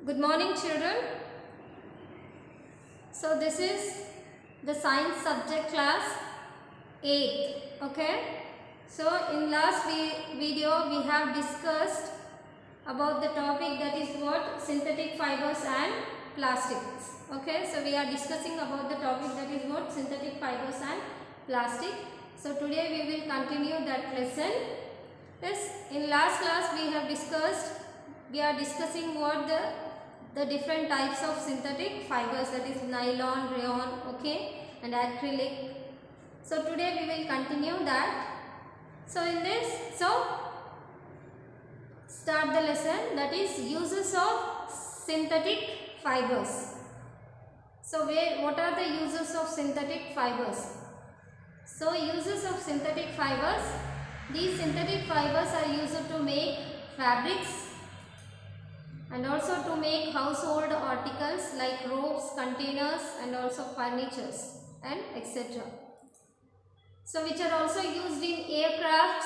Good morning, children. So this is the science subject class 8th. Okay. So in last video we have discussed about the topic that is what synthetic fibers and plastics. Okay. So we are discussing about the topic that is what synthetic fibers and plastic. So today we will continue that lesson. Yes. In last class we are discussing what the different types of synthetic fibers, that is nylon, rayon, okay, and acrylic. So today we will continue that. So in this, start the lesson, that is uses of synthetic fibers. So what are the uses of synthetic fibers? So uses of synthetic fibers, these synthetic fibers are used to make fabrics and also to make household articles like ropes, containers, and also furnitures and etc. So which are also used in aircrafts,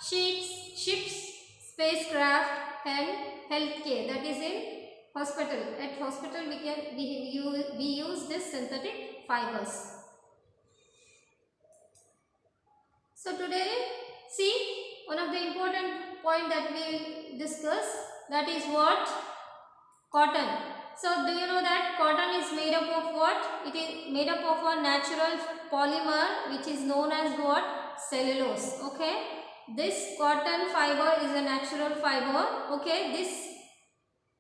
ships, spacecraft and healthcare, that is in hospital. At hospital we use this synthetic fibers. So today see one of the important point that we discuss, that is what? Cotton. So do you know that cotton is made up of what? It is made up of a natural polymer which is known as what? Cellulose. Okay. This cotton fiber is a natural fiber. Okay. This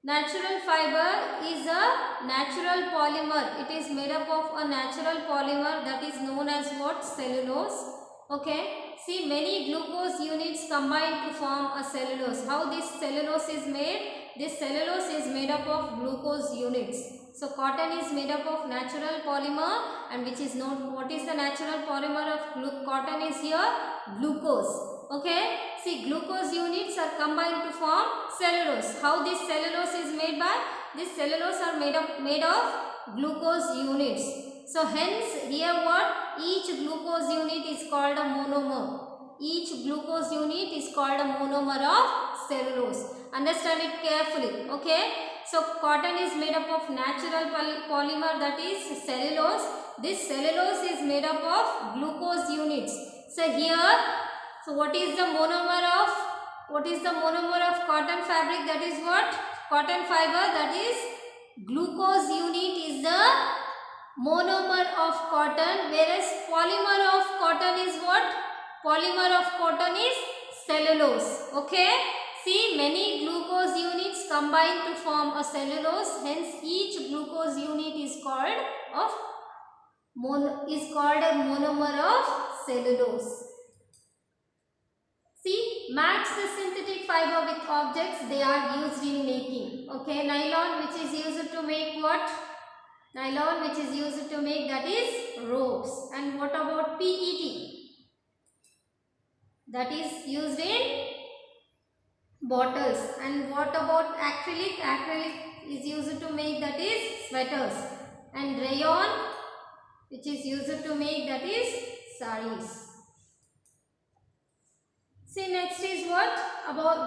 natural fiber is a natural polymer. It is made up of a natural polymer that is known as what? Cellulose. Okay. See, many glucose units combine to form a cellulose. How this cellulose is made? This cellulose is made up of glucose units. So cotton is made up of natural polymer, and which is known, what is the natural polymer of cotton is here? Glucose. Okay. See, glucose units are combined to form cellulose. How this cellulose is made by? This cellulose are made of glucose units. So hence here what? Each glucose unit is called a monomer. Each glucose unit is called a monomer of cellulose. Understand it carefully. Okay. So cotton is made up of natural polymer, that is cellulose. This cellulose is made up of glucose units. So here, so what is the monomer of cotton fabric? That is what? Cotton fiber, that is glucose unit is the monomer of cotton, whereas polymer of cotton is what? Polymer of cotton is cellulose. Okay. See, many glucose units combine to form a cellulose. Hence, each glucose unit is called a monomer of cellulose. See, match the synthetic fiber with objects they are used in making. Okay, nylon, which is used to make what? Nylon, which is used to make, that is ropes. And what about PET? That is used in bottles. And what about acrylic? Acrylic is used to make, that is sweaters. And rayon, which is used to make, that is saris. See, next is what?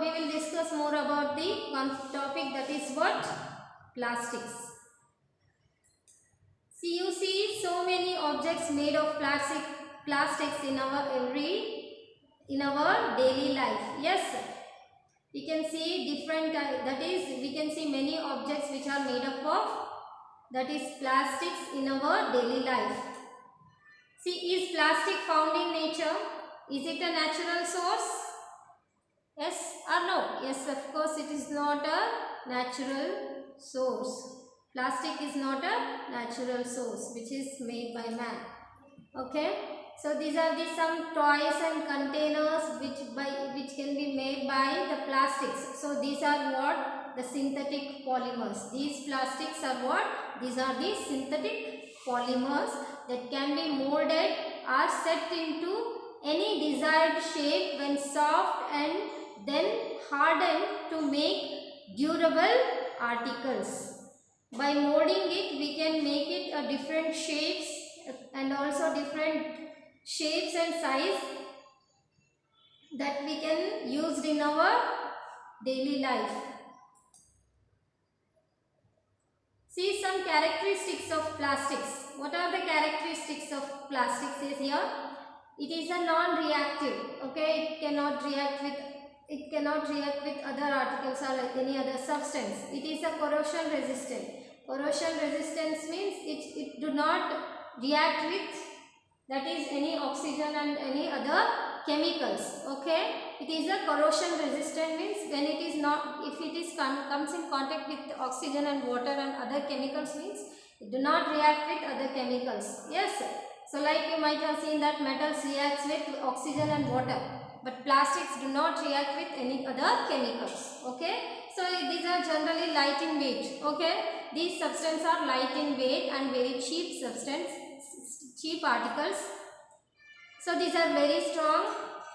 We will discuss more about the topic, that is what? Plastics. See, you see so many objects made of plastics in our daily life. Yes, we can see different, that is we can see many objects which are made up of, that is plastics in our daily life. See, is plastic found in nature? Is it a natural source? Yes or no? Yes, of course it is not a natural source. Plastic is not a natural source which is made by man. Okay. So these are some toys and containers which can be made by the plastics. So these are what? The synthetic polymers. These plastics are what? These are the synthetic polymers that can be molded or set into any desired shape when soft and then hardened to make durable articles. By molding it, we can make it a different shapes and also different shapes and size that we can use in our daily life. See some characteristics of plastics. What are the characteristics of plastics is here? It is a non-reactive. Okay, it cannot react with other articles or any other substance. It is a corrosion resistant. Corrosion resistance means it do not react with, that is, any oxygen and any other chemicals. Okay, it is a corrosion resistant means when it is not, if it is comes in contact with oxygen and water and other chemicals means it do not react with other chemicals. Yes, so like you might have seen that metals reacts with oxygen and water, but plastics do not react with any other chemicals. Okay, so these are generally light in weight. Okay, these substances are light in weight and very cheap substance, cheap articles. So these are very strong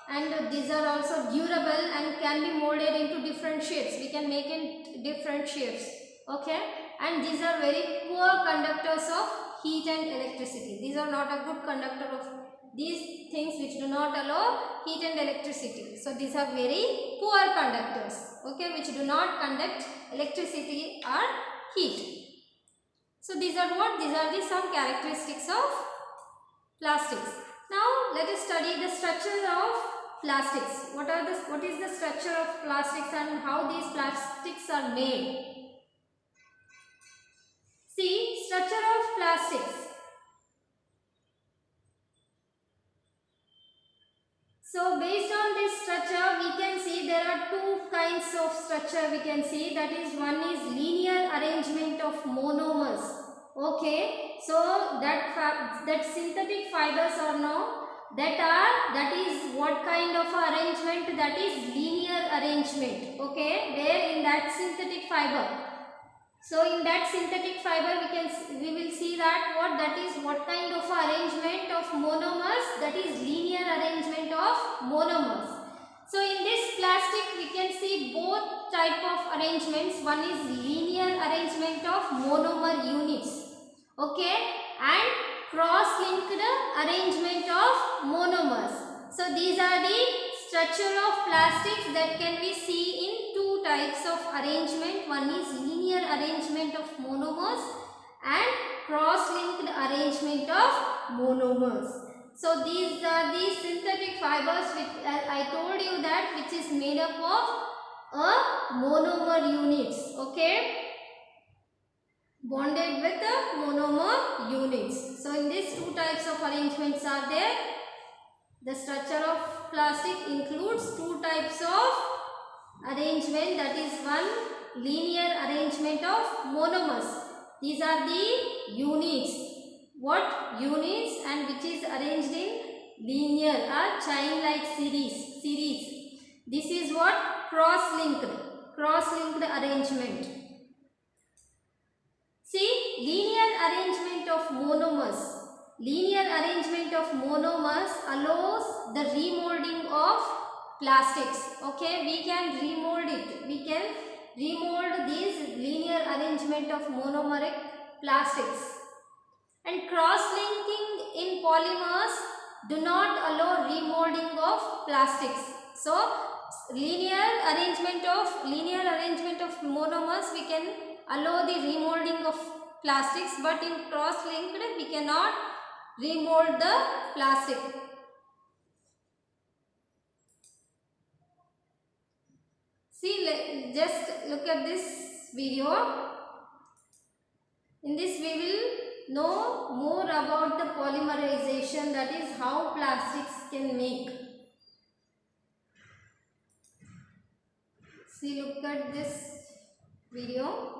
and these are also durable and can be molded into different shapes. We can make in different shapes. Okay, and these are very poor conductors of heat and electricity. These are not a good conductor of these things which do not allow heat and electricity. So these are very poor conductors. Okay, which do not conduct electricity or heat. So these are what? These are the some characteristics of plastics. Now let us study the structure of plastics. What is the structure of plastics and how these plastics are made? See, structure of plastics. So based on this structure, we can see there are two kinds of structure we can see. That is, one is linear arrangement of monomers. Okay, so that synthetic fibers are now that is what kind of arrangement? That is linear arrangement. Okay, where in that synthetic fiber. So in that synthetic fiber we will see that what kind of arrangement of monomers, that is linear arrangement of monomers. So in this plastic we can see both type of arrangements. One is linear arrangement of monomer units. Okay, and cross-linked arrangement of monomers. So these are the structure of plastics that can be seen in two types of arrangement. One is linear arrangement of monomers and cross-linked arrangement of monomers. So these are the synthetic fibers which I told you that which is made up of a monomer units. Okay, bonded with the monomer units. So in these two types of arrangements are there. The structure of plastic includes two types of arrangement, that is, one linear arrangement of monomers. These are the units. What? Units, and which is arranged in linear or chain-like series. This is what? Cross-linked arrangement. See, linear arrangement of monomers. Linear arrangement of monomers allows the remolding of plastics. Okay, we can remold it. We can remold these linear arrangement of monomeric plastics. And cross-linking in polymers do not allow remolding of plastics. So, linear arrangement of monomers we can allow the remolding of plastics, but in cross-linked we cannot remold the plastic. See, just look at this video. In this we will know more about the polymerization, that is how plastics can make. See, look at this video.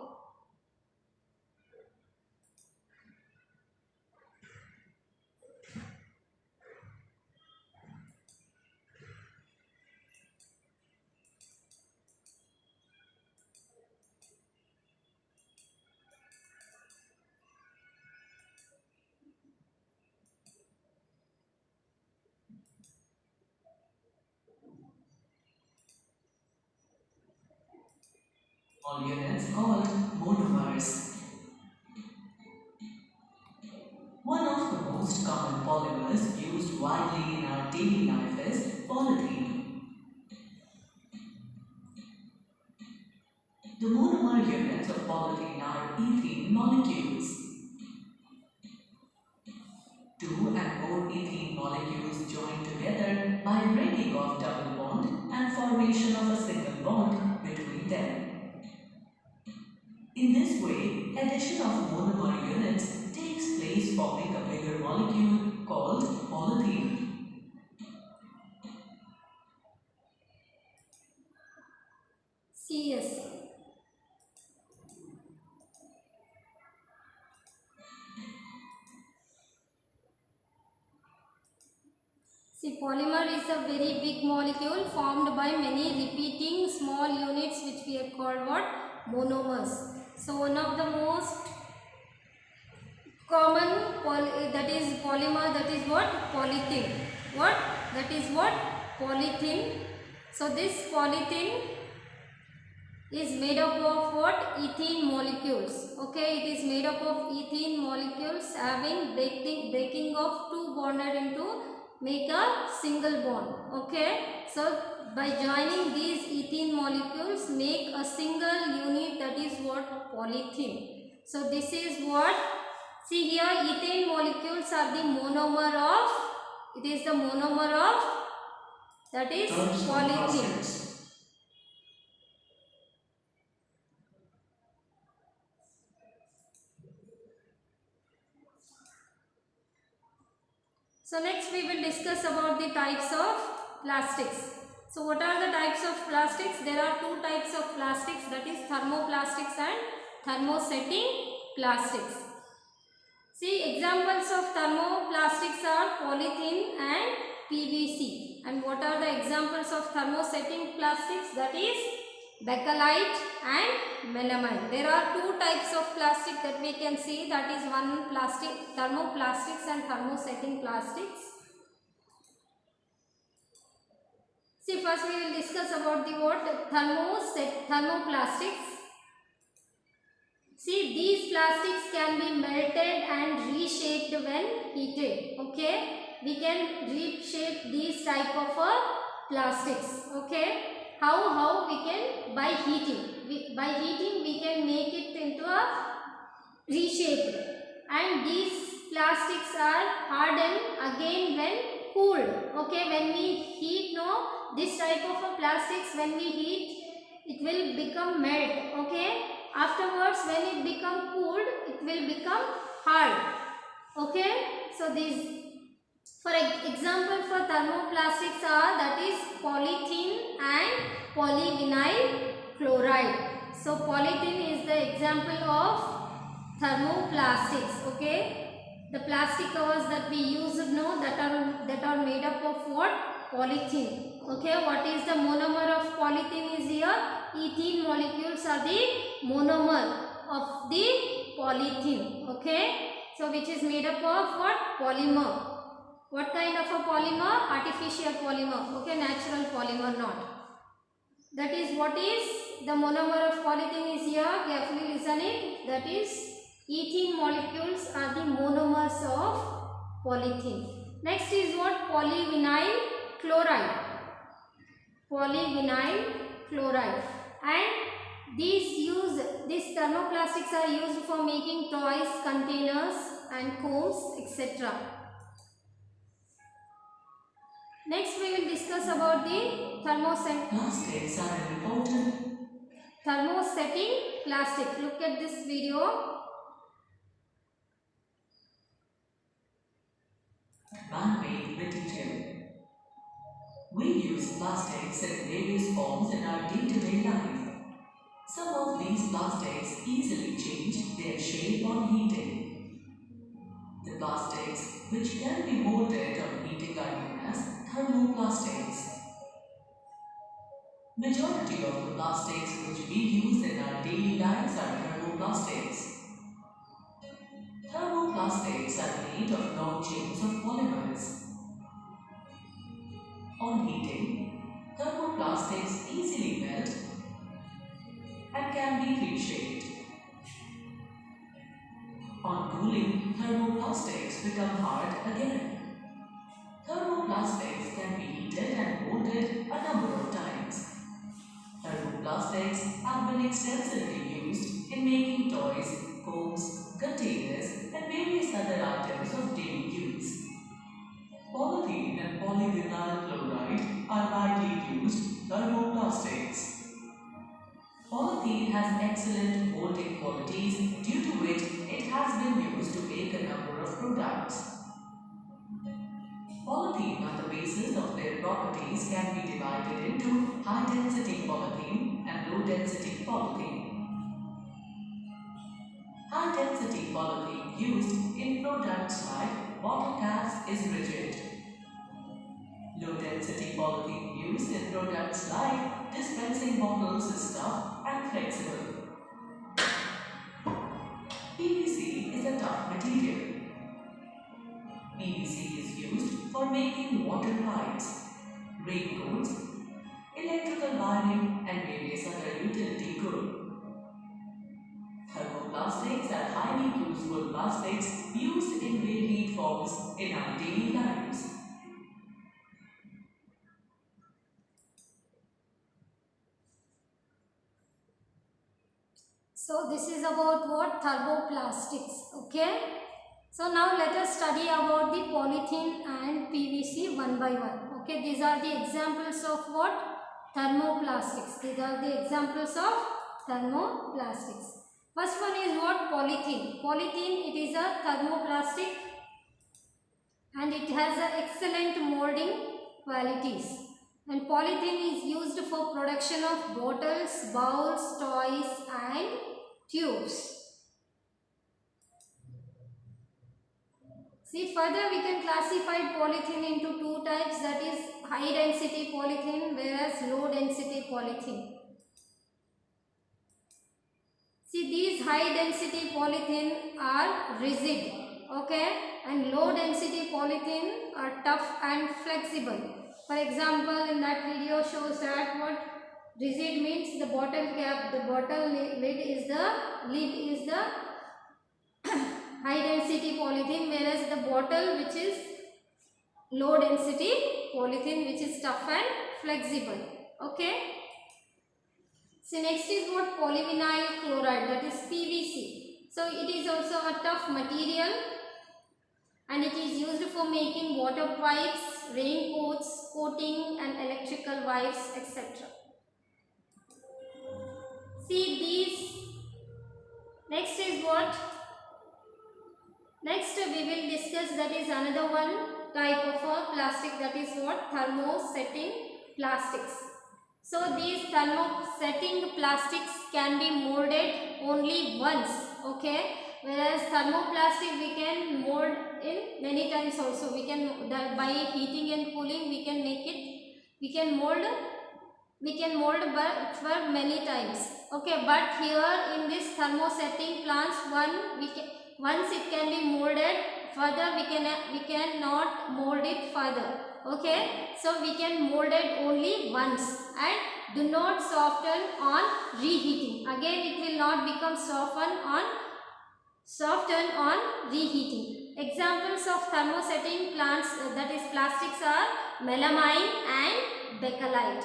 All units called monomers. One of the most common polymers used widely in our daily life is polythene. The monomer units of polythene are ethene molecules. Two and more ethene molecules join together by breaking of double bond and formation of a single bond between them. In this way, addition of monomer units takes place forming a bigger molecule called polythene. CS. See, polymer is a very big molecule formed by many repeating small units which we have called what? Monomers. So, one of the most common that is polymer, that is what? Polythene. What? That is what? Polythene. So, this polythene is made up of what? Ethene molecules. Okay, it is made up of ethene molecules having breaking of two bonded into make a single bond. Okay, so by joining these ethene molecules make a single unit, that is what? Polythene. So this is what, see here, ethane molecules are the monomer of, it is the monomer of, that is polythene. So next we will discuss about the types of plastics. So what are the types of plastics? There are two types of plastics, that is thermoplastics and thermosetting plastics. See, examples of thermoplastics are polythene and PVC. And what are the examples of thermosetting plastics? That is bakelite and melamine. There are two types of plastic that we can see, that is one plastic, thermoplastics and thermosetting plastics. See, first we will discuss about the what? Thermoplastics. See, these plastics can be melted and reshaped when heated. Okay, we can reshape these type of plastics. Okay. How we can? By heating. By heating we can make it into a reshaped, and these plastics are hardened again when cooled. Okay, when we heat, no, this type of a plastics, when we heat it will become melt. Okay, afterwards when it become cooled it will become hard. Okay, so these, for example, for thermoplastics are, that is polythene and polyvinyl chloride. So polythene is the example of thermoplastics. Okay, the plastic covers that we use now, that are made up of what? Polythene. Okay, what is the monomer of polythene is here? Ethene molecules are the monomer of the polythene. Okay, so which is made up of what? Polymer. What kind of a polymer? Artificial polymer. Okay, natural polymer not. That is what is the monomer of polythene is here. Carefully listen it. That is ethene molecules are the monomers of polythene. Next is what? Polyvinyl chloride. Polyvinyl chloride. And these thermoplastics are used for making toys, containers and combs, etc. Next we will discuss about the Plastics are important. thermosetting plastic. Look at this video. Man-made material. We use plastics in various forms in our day-to-day life. Some of these plastics easily change their shape on heating. The plastics which can be molded on heating are known as thermoplastics. Majority of the plastics which we use in our daily lives are thermoplastics. Thermoplastics are made of long chains of polymers. On heating, thermoplastics easily melt and can be reshaped. On cooling, thermoplastics become hard again. Thermoplastics can be heated and molded a number of times. thermoplastics have been extensively used in making toys, combs, containers, and various other items of daily use. Polythene and polyvinyl chloride are widely used thermoplastics. Polythene has excellent molding qualities due to which it has been used to make a number of products. Polythene on the basis of their properties can be divided into high-density polythene and low-density polythene. High-density polythene used in products like bottle caps is rigid. Low-density polythene used in products like dispensing bottles is tough and flexible. PVC is a tough material. PVC is used for making water pipes, raincoats, electrical wiring, and various other utility goods. Thermoplastics are highly useful plastics used in varied forms in our daily lives. So this is about what? Thermoplastics. Okay. So now let us study about the polythene and PVC one by one. Okay. These are the examples of what? Thermoplastics. These are the examples of thermoplastics. First one is what? Polythene. Polythene, it is a thermoplastic and it has excellent molding qualities. And polythene is used for production of bottles, bowls, toys and tubes. See, further we can classify polythene into two types, that is high density polythene whereas low density polythene. See, these high density polythene are rigid, okay, and low density polythene are tough and flexible. For example, in that video shows that what rigid means the bottle cap, the bottle lid is the high density polythene, whereas the bottle which is low density polythene which is tough and flexible. Okay. So next is what? Polyvinyl chloride, that is PVC. So it is also a tough material and it is used for making water pipes, raincoats, coating and electrical wires, etc. See these. Next is what? Next we will discuss, that is another one type of a plastic, that is what? Thermosetting plastics. So these thermosetting plastics can be molded only once, okay, whereas thermoplastic we can mold in many times also. We can, by heating and cooling, we can make it, we can mold for many times, okay. But here in this thermosetting plants, once it can be molded, further we cannot mold it further, okay. So we can mold it only once and do not soften on reheating. Again it will not become soften on reheating. Examples of thermosetting plants, that is plastics, are melamine and bakelite.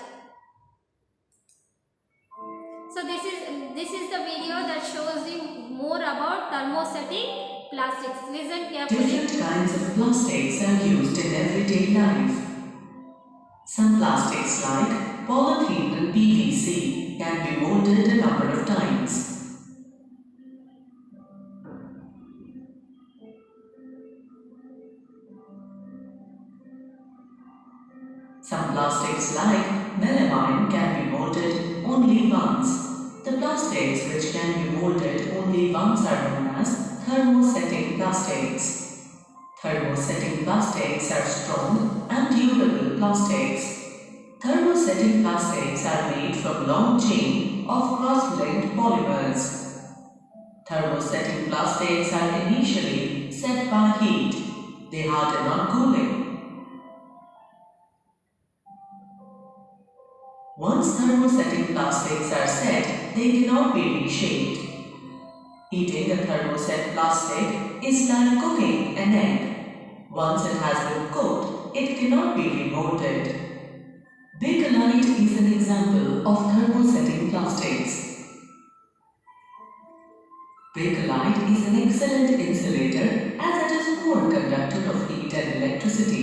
So this is the video that shows you more about thermosetting plastics. Listen carefully. Different kinds of plastics are used in everyday life. Some plastics like polythene and PVC can be molded a number of times. Some plastics like melamine can be molded only once. The plastics which can be molded only once are known as thermosetting plastics. Thermosetting plastics are strong and durable plastics. Thermosetting plastics are made from long chain of cross-linked polymers. Thermosetting plastics are initially set by heat. They harden on cooling. Once thermosetting plastics are set, they cannot be reshaped. Heating a thermoset plastic is like cooking an egg. Once it has been cooked, it cannot be remolded. Bakelite is an example of thermosetting plastics. Bakelite is an excellent insulator as it is poor conductor of heat and electricity.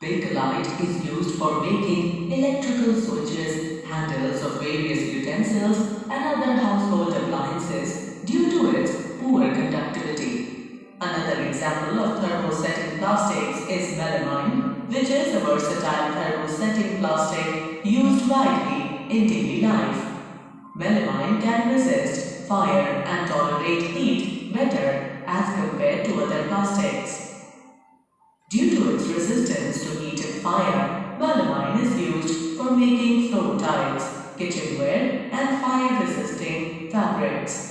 Bakelite is used for making electrical switches, handles of various utensils and other household appliances due to its poor conductivity. Another example of thermosetting plastics is melamine, which is a versatile thermosetting plastic used widely in daily life. Melamine can resist fire and tolerate heat better as compared to other plastics. Due to its resistance to heat and fire, melamine is used for making floor tiles, kitchenware, and fire-resisting fabrics.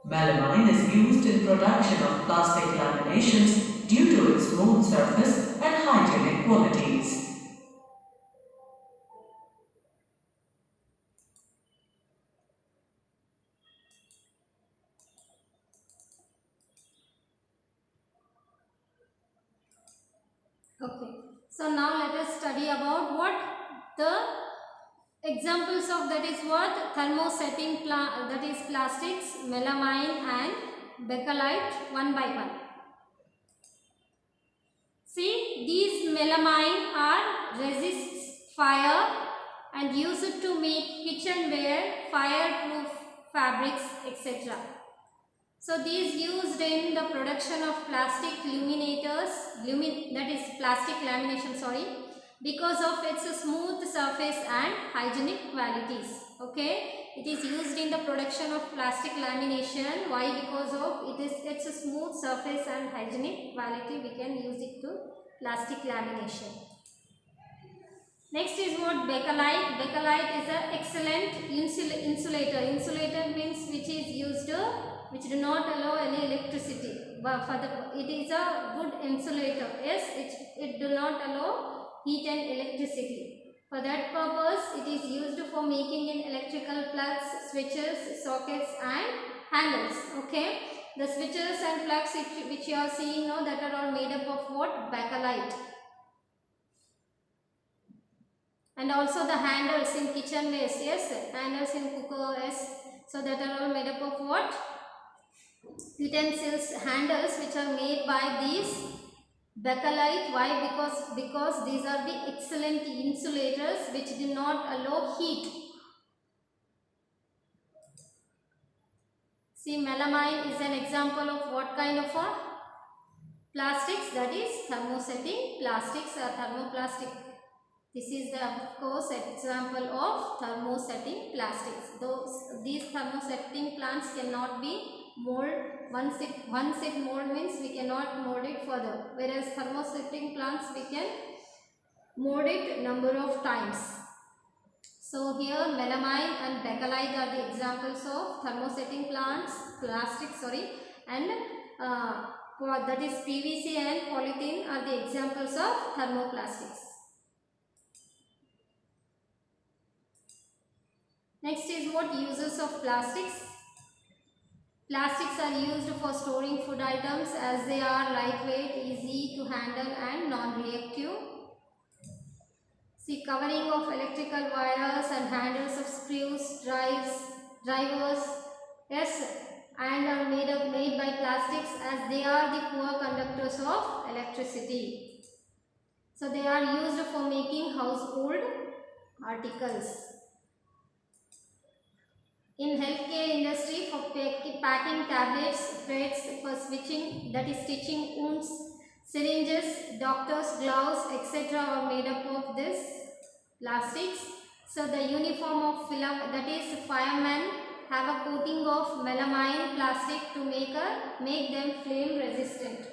Melamine is used in production of plastic laminations due to its smooth surface and hygienic qualities. Okay. So now let us study about what the examples of that is what thermosetting that is plastics, melamine and bakelite one by one. See, these melamine are resists fire and used to make kitchenware, fireproof fabrics, etc. So these used in the production of plastic that is plastic lamination, because of its smooth surface and hygienic qualities. Okay, it is used in the production of plastic lamination. Why? Because of its a smooth surface and hygienic quality, we can use it to plastic lamination. Next is what bakelite. Bakelite is an excellent insulator. Insulator means which is used which do not allow any electricity. But it is a good insulator. Yes, it do not allow heat and electricity. For that purpose, it is used for making in electrical plugs, switches, sockets and handles. Okay, the switches and plugs which you are seeing now, that are all made up of what? Bakelite. And also the handles in kitchenwares, yes, handles in cookers, so that are all made up of what? Utensils, handles which are made by these bakelite. Why? Because these are the excellent insulators which do not allow heat. See, melamine is an example of what kind of a plastics? That is thermosetting plastics or thermoplastic. This is the, of course, example of thermosetting plastics. These thermosetting plants cannot be mold. Once it mold means we cannot mold it further. Whereas thermosetting plants we can mold it number of times. So here melamine and bakelite are the examples of thermosetting plastics, and that is PVC and polythene are the examples of thermoplastics. Next is what uses of plastics. Plastics are used for storing food items as they are lightweight, easy to handle and non-reactive. See, covering of electrical wires and handles of screws, drivers, yes, and are made by plastics as they are the poor conductors of electricity. So they are used for making household articles. In healthcare industry, for packing tablets, threads, for stitching wounds, syringes, doctors' gloves, etc. are made up of this plastics. So the uniform of that is firemen have a coating of melamine plastic to make them flame resistant.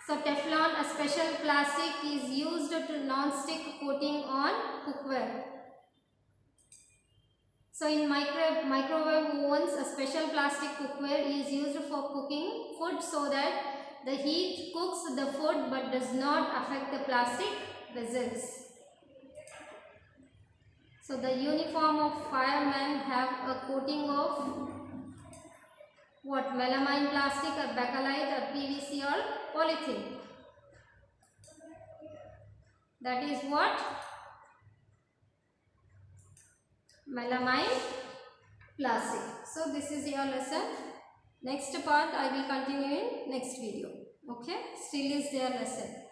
So Teflon, a special plastic, is used to non-stick coating on cookware. So in microwave ovens, a special plastic cookware is used for cooking food so that the heat cooks the food but does not affect the plastic vessels. So the uniform of firemen have a coating of what? Melamine plastic or bakelite or PVC or polythene. That is what? Melamine plastic. So this is your lesson. Next part I will continue in next video. Okay, still is their lesson.